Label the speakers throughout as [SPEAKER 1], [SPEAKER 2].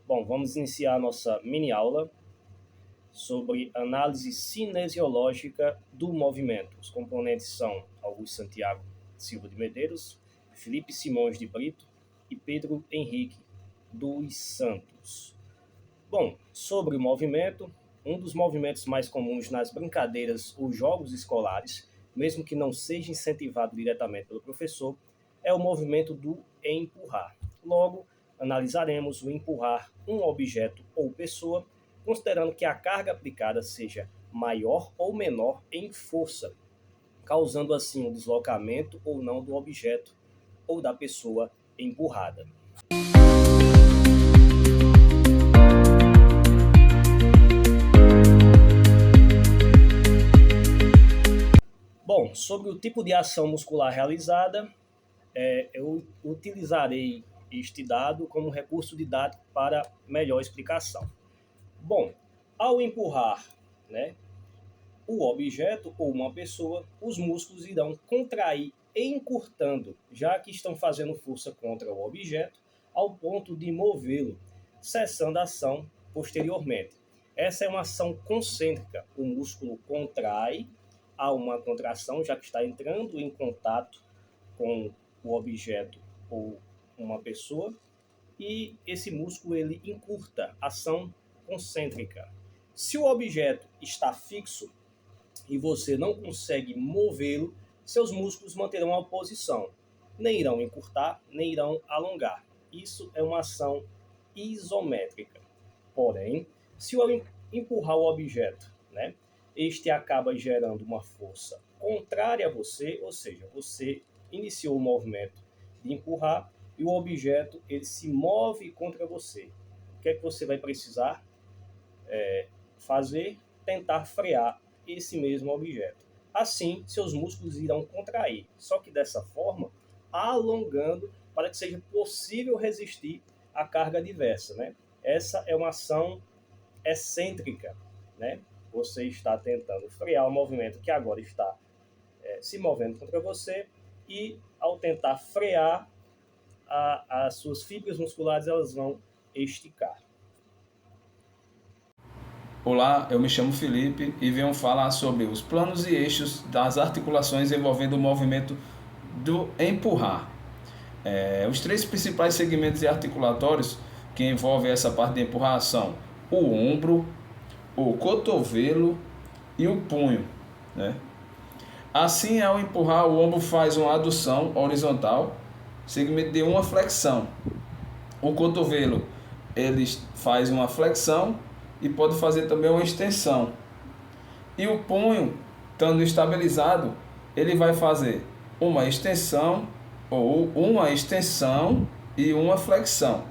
[SPEAKER 1] Bom, vamos iniciar a nossa mini aula sobre análise cinesiológica do movimento. Os componentes são Augusto Santiago Silva de Medeiros, Felipe Simões de Brito e Pedro Henrique dos Santos. Bom, sobre o movimento, um dos movimentos mais comuns nas brincadeiras ou jogos escolares, mesmo que não seja incentivado diretamente pelo professor, é o movimento do empurrar. Logo, analisaremos o empurrar um objeto ou pessoa, considerando que a carga aplicada seja maior ou menor em força, causando assim o deslocamento ou não do objeto ou da pessoa empurrada. Bom, sobre o tipo de ação muscular realizada, eu utilizarei este dado como recurso didático para melhor explicação. Bom, ao empurrar, o objeto ou uma pessoa, os músculos irão contrair encurtando, já que estão fazendo força contra o objeto, ao ponto de movê-lo, cessando a ação posteriormente. Essa é uma ação concêntrica. O músculo contrai, há uma contração, já que está entrando em contato com o objeto ou uma pessoa, e esse músculo ele encurta, ação concêntrica. Se o objeto está fixo e você não consegue movê-lo, seus músculos manterão a posição, nem irão encurtar, nem irão alongar. Isso é uma ação isométrica. Porém, se eu empurrar o objeto, este acaba gerando uma força contrária a você, ou seja, você iniciou o movimento de empurrar e o objeto ele se move contra você. O que é que você vai precisar fazer? Tentar frear esse mesmo objeto. Assim, seus músculos irão contrair, só que dessa forma, alongando para que seja possível resistir à carga adversa. Essa é uma ação excêntrica. Você está tentando frear o movimento que agora está se movendo contra você e, ao tentar frear, as suas fibras musculares elas vão esticar.
[SPEAKER 2] Olá, eu me chamo Felipe e venho falar sobre os planos e eixos das articulações envolvendo o movimento do empurrar. Os três principais segmentos articulatórios que envolvem essa parte de empurrar são o ombro, o cotovelo e o punho. Assim, ao empurrar, o ombro faz uma adução horizontal, seguido de uma flexão. O cotovelo ele faz uma flexão e pode fazer também uma extensão. E o punho, estando estabilizado, ele vai fazer uma extensão e uma flexão.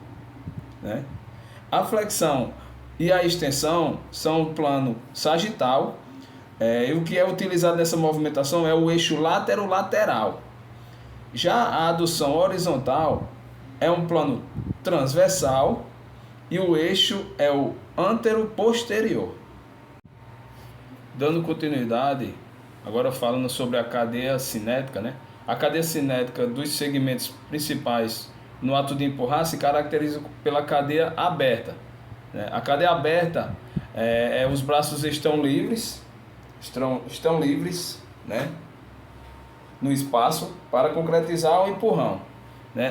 [SPEAKER 2] A flexão e a extensão são um plano sagital. E o que é utilizado nessa movimentação é o eixo lateral. Já a adução horizontal é um plano transversal e o eixo é o antero-posterior. Dando continuidade, agora falando sobre a cadeia cinética, A cadeia cinética dos segmentos principais no ato de empurrar se caracteriza pela cadeia aberta. A cadeia aberta, os braços estão livres, no espaço para concretizar o empurrão.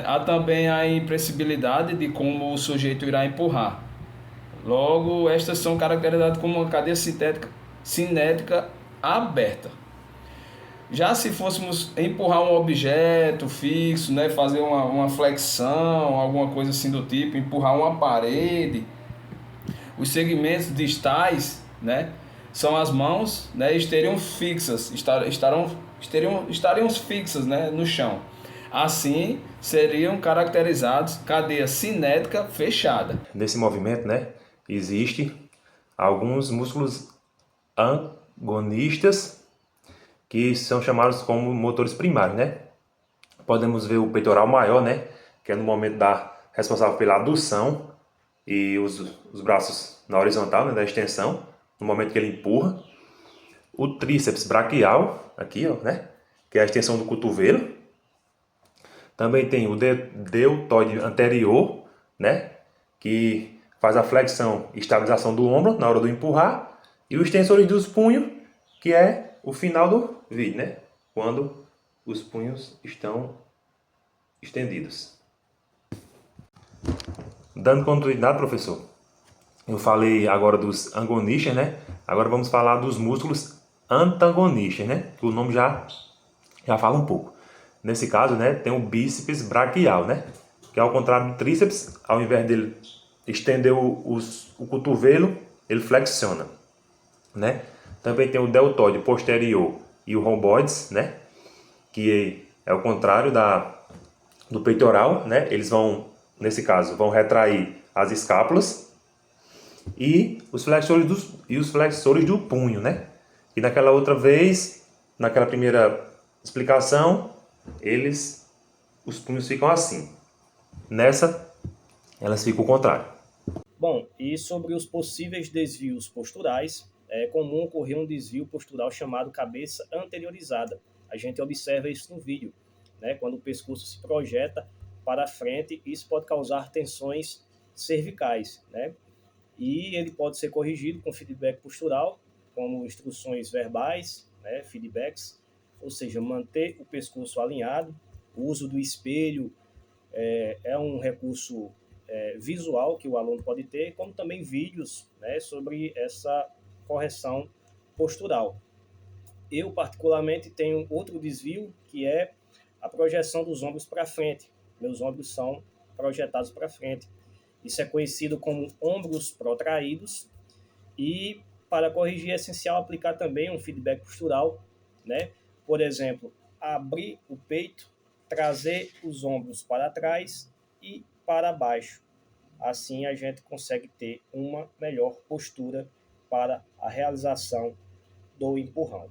[SPEAKER 2] Há também a impressibilidade de como o sujeito irá empurrar. Logo, estas são caracterizadas como uma cadeia cinética aberta. Já se fôssemos empurrar um objeto fixo, fazer uma flexão, alguma coisa assim do tipo, empurrar uma parede, os segmentos distais, são as mãos, estariam fixas, estariam fixas, no chão. Assim, seriam caracterizados cadeia cinética fechada.
[SPEAKER 3] Nesse movimento, existe alguns músculos agonistas que são chamados como motores primários, Podemos ver o peitoral maior, que é no momento responsável pela adução e os braços na horizontal, da extensão, no momento que ele empurra. O tríceps braquial, aqui, que é a extensão do cotovelo. Também tem o deltoide anterior, que faz a flexão e estabilização do ombro na hora do empurrar, e o extensores dos punhos, que é o final do vídeo, né? Quando os punhos estão estendidos. Dando continuidade, professor, eu falei agora dos agonistas, né? Agora vamos falar dos músculos antagonistas, né? Que o nome já fala um pouco. Nesse caso, né, tem o bíceps braquial, né? Que ao contrário do tríceps, ao invés dele estender o cotovelo, ele flexiona, né? Também tem o deltoide posterior e o romboides, né? Que é o contrário do peitoral, né? Eles vão, nesse caso, vão retrair as escápulas e os flexores do punho, né? E naquela outra vez, naquela primeira explicação, os punhos ficam assim. Nessa, elas ficam ao contrário.
[SPEAKER 1] Bom, e sobre os possíveis desvios posturais, é comum ocorrer um desvio postural chamado cabeça anteriorizada. A gente observa isso no vídeo, né? Quando o pescoço se projeta para frente, isso pode causar tensões cervicais, né? E ele pode ser corrigido com feedback postural, como instruções verbais, né? Feedbacks, ou seja, manter o pescoço alinhado. O uso do espelho é um recurso visual que o aluno pode ter, como também vídeos, né, sobre essa correção postural. Eu, particularmente, tenho outro desvio, que é a projeção dos ombros para frente. Meus ombros são projetados para frente. Isso é conhecido como ombros protraídos, e para corrigir é essencial aplicar também um feedback postural, né? Por exemplo, abrir o peito, trazer os ombros para trás e para baixo. Assim a gente consegue ter uma melhor postura para a realização do empurrão.